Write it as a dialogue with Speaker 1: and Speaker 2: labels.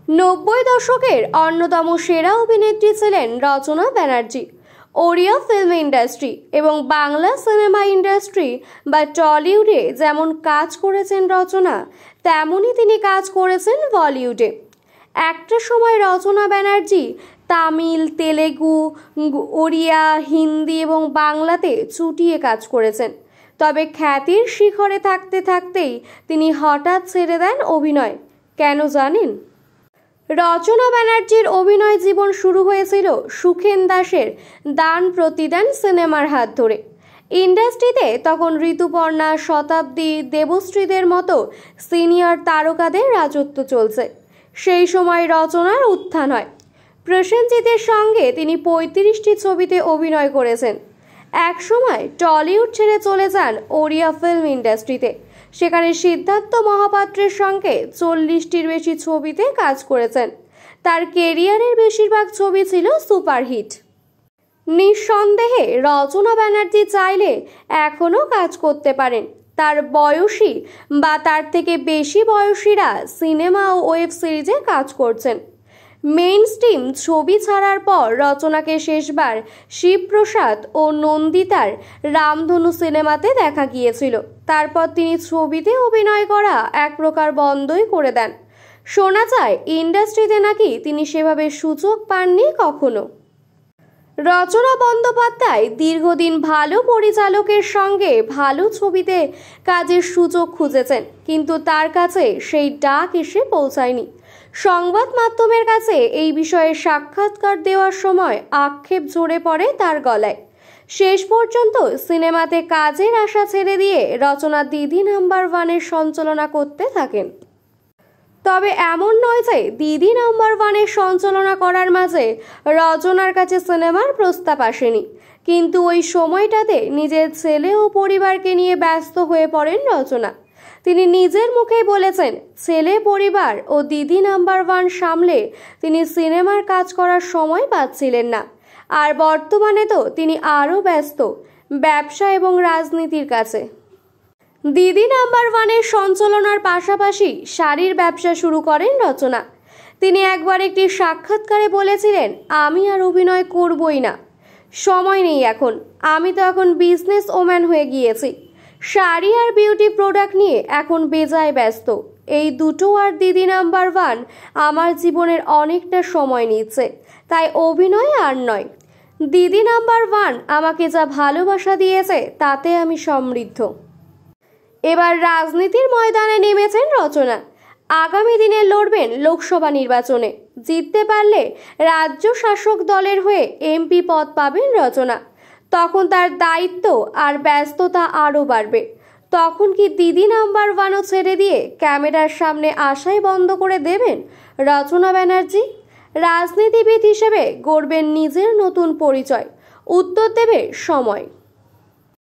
Speaker 1: 90 দশকের অন্যতম সেরা অভিনেত্রী ছিলেন রচনা ব্যানার্জি। ওড়িয়া ফিল্ম ইন্ডাস্ট্রি এবং বাংলা সিনেমা ইন্ডাস্ট্রি বা টলিউডে যেমন কাজ করেছেন রচনা, তেমনই তিনি কাজ করেছেন বলিউডে। একটা সময় রচনা ব্যানার্জি তামিল, তেলেগু, ওড়িয়া, হিন্দি এবং বাংলাতে চুটিয়ে কাজ করেছেন। তবে খ্যাতির শিখরে থাকতে থাকতেই তিনি হঠাৎ ছেড়ে দেন অভিনয়। কেন জানেন? রচনা ব্যানার্জির অভিনয় জীবন শুরু হয়েছিল সুখেন দাসের দান প্রতিদান সিনেমার হাত ধরে। ইন্ডাস্ট্রিতে তখন ঋতুপর্ণা, শতাব্দী, দেবশ্রীদের মতো সিনিয়র তারকাদের রাজত্ব চলছে। সেই সময় রচনার উত্থান হয়। প্রসেনজিতের সঙ্গে তিনি 35টি ছবিতে অভিনয় করেছেন। এক সময় টলিউড ছেড়ে চলে যান ওড়িয়া ফিল্ম ইন্ডাস্ট্রিতে। সেখানে সিদ্ধার্থ মহাপাত্রের সঙ্গে 40টির বেশি ছবিতে কাজ করেছেন। তার কেরিয়ারের বেশিরভাগ ছবি ছিল সুপারহিট। নিঃসন্দেহে রচনা ব্যানার্জি চাইলে এখনও কাজ করতে পারেন। তার বয়সী বা তার থেকে বেশি বয়সীরা সিনেমা ও ওয়েব সিরিজে কাজ করছেন। মেইন স্ট্রিম ছবি ছাড়ার পর রচনাকে শেষবার শিবপ্রসাদ ও নন্দিতার রামধনু সিনেমাতে দেখা গিয়েছিল। তারপর তিনি ছবিতে অভিনয় করা এক প্রকার বন্ধই করে দেন। শোনা যায় ইন্ডাস্ট্রিতে নাকি তিনি সেভাবে সুযোগ পাননি কখনো। রচনা বন্দ্যোপাধ্যায় দীর্ঘদিন ভালো পরিচালকের সঙ্গে ভালো ছবিতে কাজের সুযোগ খুঁজেছেন, কিন্তু তার কাছে সেই ডাক এসে পৌঁছায়নি। সংবাদ মাধ্যমের কাছে এই বিষয়ে সাক্ষাৎকার দেওয়ার সময় আক্ষেপ ঝরে পড়ে তার গলায়। শেষ পর্যন্ত সিনেমাতে কাজের আশা ছেড়ে দিয়ে রচনা দিদি নাম্বার ওয়ানের সঞ্চালনা করতে থাকেন। তবে এমন নয় যে দিদি নাম্বার ওয়ানের সঞ্চালনা করার মাঝে রচনার কাছে সিনেমার প্রস্তাব আসেনি, কিন্তু ওই সময়টাতে নিজের ছেলে ও পরিবারকে নিয়ে ব্যস্ত হয়ে পড়েন রচনা। তিনি নিজের মুখেই বলেছেন, ছেলে, পরিবার ও দিদি নাম্বার ওয়ান সামলে তিনি সিনেমার কাজ করার সময় পাচ্ছিলেন না। আর বর্তমানে তো তিনি আরও ব্যস্ত ব্যবসা এবং রাজনীতির কাছে। দিদি নাম্বার ওয়ানের সঞ্চালনার পাশাপাশি শাড়ির ব্যবসা শুরু করেন রচনা। তিনি একবার একটি সাক্ষাৎকারে বলেছিলেন, আমি আর অভিনয় করবই না, সময় নেই এখন, আমি তো এখন বিজনেস ওম্যান হয়ে গিয়েছি। শাড়ি আর বিউটি প্রোডাক্ট নিয়ে এখন বেজায় ব্যস্ত। এই দুটো আর দিদি নাম্বার ওয়ান আমার জীবনের অনেকটা সময় নিচ্ছে, তাই অভিনয় আর নয়। দিদি নাম্বার ওয়ান আমাকে যা ভালোবাসা দিয়েছে তাতে আমি সমৃদ্ধ। এবার রাজনীতির ময়দানে নেমেছেন রচনা। আগামী দিনে লড়বেন লোকসভা নির্বাচনে। জিততে পারলে রাজ্য শাসক দলের হয়ে এমপি পদ পাবেন রচনা। তখন তার দায়িত্ব আর ব্যস্ততা আরও বাড়বে। তখন কি দিদি নাম্বার ওয়ানও ছেড়ে দিয়ে ক্যামেরার সামনে আসাই বন্ধ করে দেবেন রচনা ব্যানার্জি? রাজনীতিবিদ হিসেবে গড়বেন নিজের নতুন পরিচয়। উত্তর দেবে সময়।